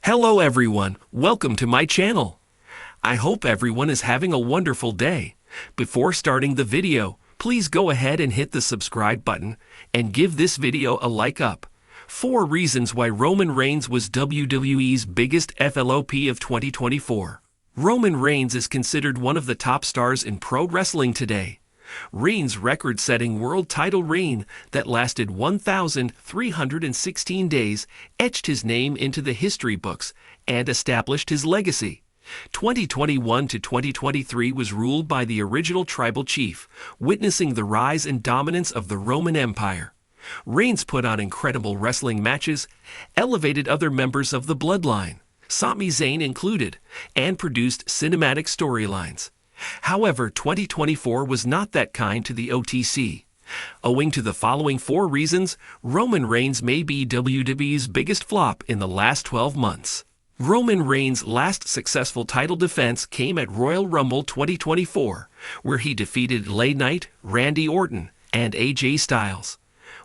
Hello everyone, welcome to my channel. I hope everyone is having a wonderful day. Before starting the video, please go ahead and hit the subscribe button and give this video a like up. 4 reasons why Roman Reigns was WWE's biggest FLOP of 2024. Roman Reigns is considered one of the top stars in pro wrestling today. Reigns' record-setting world title reign that lasted 1,316 days etched his name into the history books and established his legacy. 2021 to 2023 was ruled by the original tribal chief, witnessing the rise and dominance of the Roman Empire. Reigns put on incredible wrestling matches, elevated other members of the bloodline, Sami Zayn included, and produced cinematic storylines. However, 2024 was not that kind to the OTC. Owing to the following 4 reasons, Roman Reigns may be WWE's biggest flop in the last 12 months. Roman Reigns' last successful title defense came at Royal Rumble 2024, where he defeated LA Knight, Randy Orton, and AJ Styles.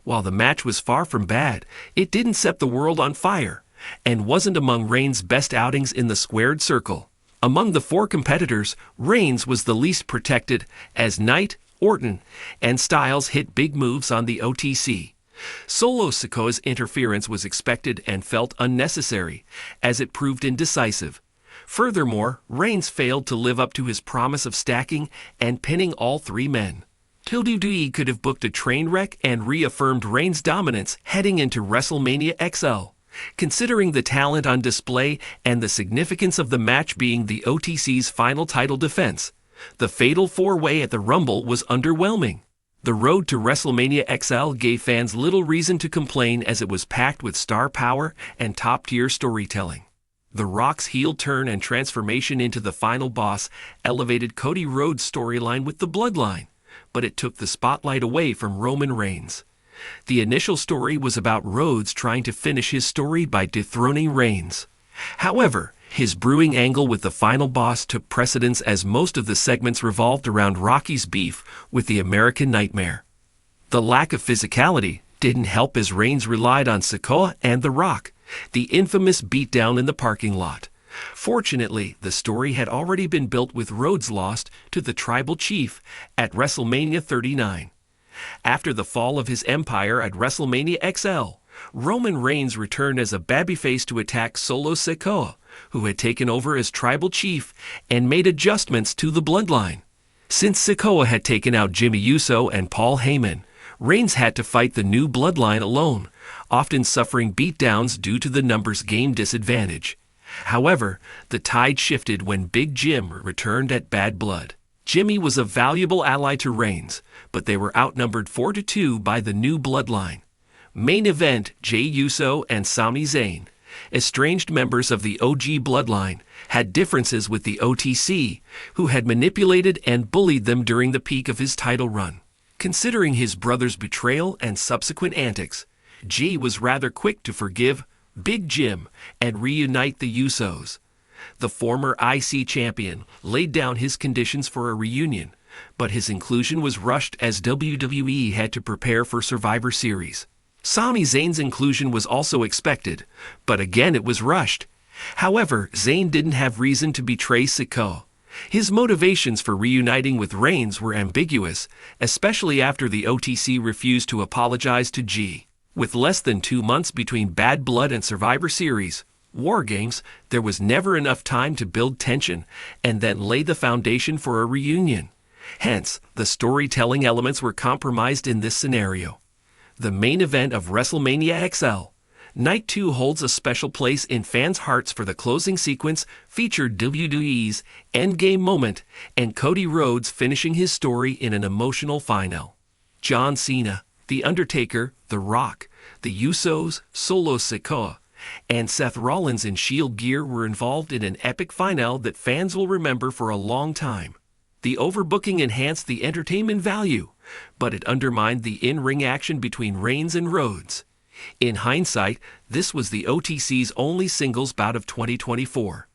While the match was far from bad, it didn't set the world on fire, and wasn't among Reigns' best outings in the squared circle. Among the 4 competitors, Reigns was the least protected, as Knight, Orton, and Styles hit big moves on the OTC. Solo Sikoa's interference was expected and felt unnecessary, as it proved indecisive. Furthermore, Reigns failed to live up to his promise of stacking and pinning all 3 men. WWE could have booked a train wreck and reaffirmed Reigns' dominance heading into WrestleMania XL. Considering the talent on display and the significance of the match being the OTC's final title defense, the fatal 4-way at the Rumble was underwhelming. The road to WrestleMania XL gave fans little reason to complain as it was packed with star power and top-tier storytelling. The Rock's heel turn and transformation into the final boss elevated Cody Rhodes' storyline with the Bloodline, but it took the spotlight away from Roman Reigns. The initial story was about Rhodes trying to finish his story by dethroning Reigns. However, his brewing angle with the final boss took precedence as most of the segments revolved around Rocky's beef with the American Nightmare. The lack of physicality didn't help as Reigns relied on Sikoa and The Rock, the infamous beatdown in the parking lot. Fortunately, the story had already been built with Rhodes lost to the tribal chief at WrestleMania 39. After the fall of his empire at WrestleMania XL, Roman Reigns returned as a babyface to attack Solo Sikoa, who had taken over as tribal chief and made adjustments to the bloodline. Since Sikoa had taken out Jimmy Uso and Paul Heyman, Reigns had to fight the new bloodline alone, often suffering beatdowns due to the numbers game disadvantage. However, the tide shifted when Big Jim returned at Bad Blood. Jimmy was a valuable ally to Reigns, but they were outnumbered 4-2 by the new bloodline. Main event, Jey Uso and Sami Zayn, estranged members of the OG bloodline, had differences with the OTC, who had manipulated and bullied them during the peak of his title run. Considering his brother's betrayal and subsequent antics, Jey was rather quick to forgive Big Jim and reunite the Usos. The former IC champion laid down his conditions for a reunion, but his inclusion was rushed as WWE had to prepare for Survivor Series. Sami Zayn's inclusion was also expected, but again it was rushed. However, Zayn didn't have reason to betray Sikoa. His motivations for reuniting with Reigns were ambiguous, especially after the OTC refused to apologize to Jey. With less than 2 months between Bad Blood and Survivor Series, War Games, there was never enough time to build tension and then lay the foundation for a reunion. Hence, the storytelling elements were compromised in this scenario. The main event of WrestleMania XL, Night 2 holds a special place in fans' hearts for the closing sequence featured WWE's endgame moment and Cody Rhodes finishing his story in an emotional final. John Cena, The Undertaker, The Rock, the Usos, Solo Sikoa, and Seth Rollins in Shield gear were involved in an epic finale that fans will remember for a long time. The overbooking enhanced the entertainment value, but it undermined the in-ring action between Reigns and Rhodes. In hindsight, this was the OTC's only singles bout of 2024.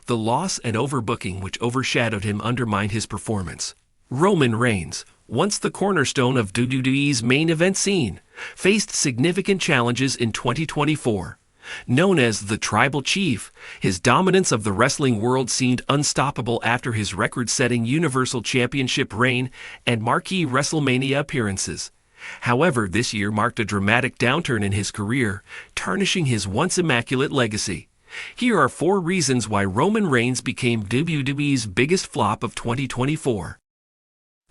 The loss and overbooking which overshadowed him undermined his performance. Roman Reigns, once the cornerstone of WWE's main event scene, faced significant challenges in 2024. Known as the Tribal Chief, his dominance of the wrestling world seemed unstoppable after his record-setting Universal Championship reign and marquee WrestleMania appearances. However, this year marked a dramatic downturn in his career, tarnishing his once immaculate legacy. Here are 4 reasons why Roman Reigns became WWE's biggest flop of 2024.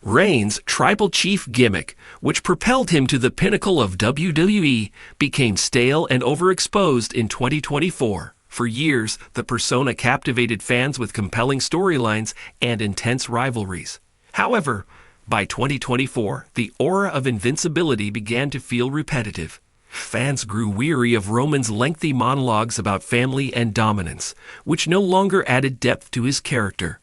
Reigns' Tribal Chief gimmick, which propelled him to the pinnacle of WWE, became stale and overexposed in 2024. For years, the persona captivated fans with compelling storylines and intense rivalries. However, by 2024, the aura of invincibility began to feel repetitive. Fans grew weary of Roman's lengthy monologues about family and dominance, which no longer added depth to his character.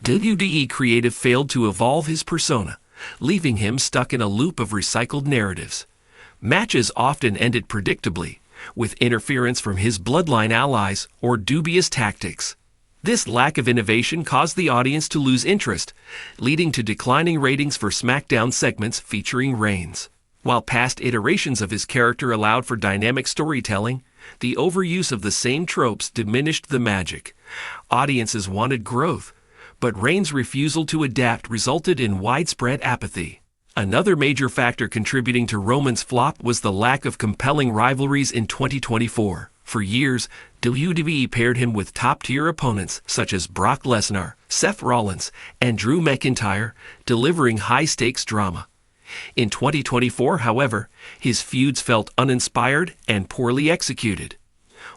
WWE creative failed to evolve his persona, leaving him stuck in a loop of recycled narratives. Matches often ended predictably, with interference from his bloodline allies or dubious tactics. This lack of innovation caused the audience to lose interest, leading to declining ratings for SmackDown segments featuring Reigns. While past iterations of his character allowed for dynamic storytelling, the overuse of the same tropes diminished the magic. Audiences wanted growth, but Reigns' refusal to adapt resulted in widespread apathy. Another major factor contributing to Roman's flop was the lack of compelling rivalries in 2024. For years, WWE paired him with top-tier opponents such as Brock Lesnar, Seth Rollins, and Drew McIntyre, delivering high-stakes drama. In 2024, however, his feuds felt uninspired and poorly executed.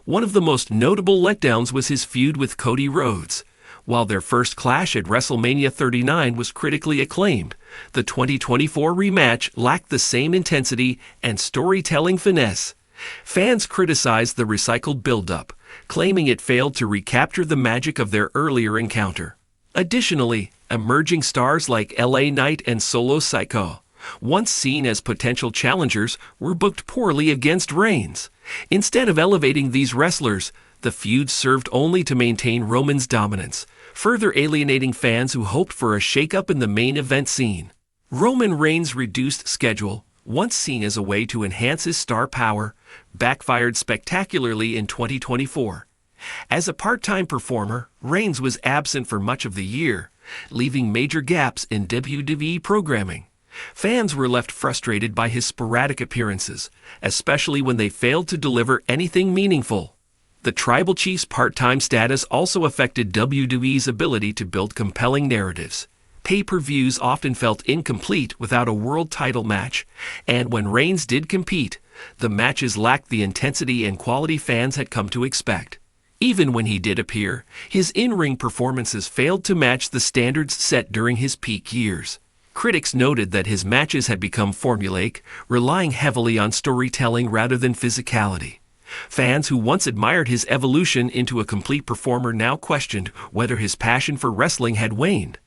One of the most notable letdowns was his feud with Cody Rhodes. While their first clash at WrestleMania 39 was critically acclaimed, the 2024 rematch lacked the same intensity and storytelling finesse. Fans criticized the recycled build-up, claiming it failed to recapture the magic of their earlier encounter. Additionally, emerging stars like LA Knight and Solo Sikoa, once seen as potential challengers, were booked poorly against Reigns. Instead of elevating these wrestlers, the feud served only to maintain Roman's dominance, further alienating fans who hoped for a shakeup in the main event scene. Roman Reigns' reduced schedule, once seen as a way to enhance his star power, backfired spectacularly in 2024. As a part-time performer, Reigns was absent for much of the year, leaving major gaps in WWE programming. Fans were left frustrated by his sporadic appearances, especially when they failed to deliver anything meaningful. The Tribal Chief's part-time status also affected WWE's ability to build compelling narratives. Pay-per-views often felt incomplete without a world title match, and when Reigns did compete, the matches lacked the intensity and quality fans had come to expect. Even when he did appear, his in-ring performances failed to match the standards set during his peak years. Critics noted that his matches had become formulaic, relying heavily on storytelling rather than physicality. Fans who once admired his evolution into a complete performer now questioned whether his passion for wrestling had waned.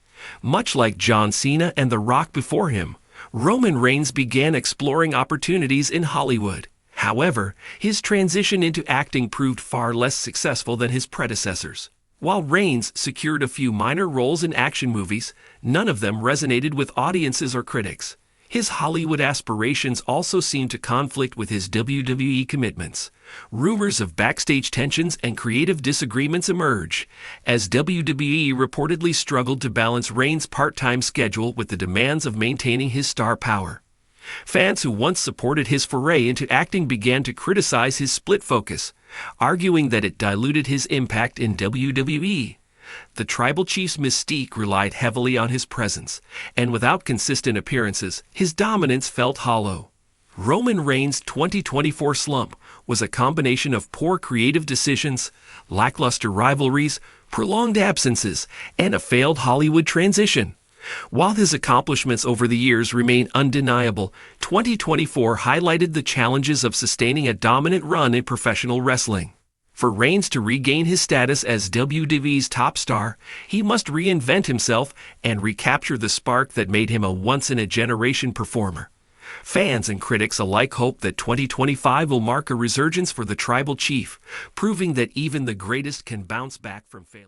Much like John Cena and The Rock before him, Roman Reigns began exploring opportunities in Hollywood. However, his transition into acting proved far less successful than his predecessors. While Reigns secured a few minor roles in action movies, none of them resonated with audiences or critics. His Hollywood aspirations also seemed to conflict with his WWE commitments. Rumors of backstage tensions and creative disagreements emerged, as WWE reportedly struggled to balance Reigns' part-time schedule with the demands of maintaining his star power. Fans who once supported his foray into acting began to criticize his split focus, arguing that it diluted his impact in WWE. The Tribal Chief's mystique relied heavily on his presence, and without consistent appearances, his dominance felt hollow. Roman Reigns' 2024 slump was a combination of poor creative decisions, lackluster rivalries, prolonged absences, and a failed Hollywood transition. While his accomplishments over the years remain undeniable, 2024 highlighted the challenges of sustaining a dominant run in professional wrestling. For Reigns to regain his status as WWE's top star, he must reinvent himself and recapture the spark that made him a once-in-a-generation performer. Fans and critics alike hope that 2025 will mark a resurgence for the Tribal Chief, proving that even the greatest can bounce back from failure.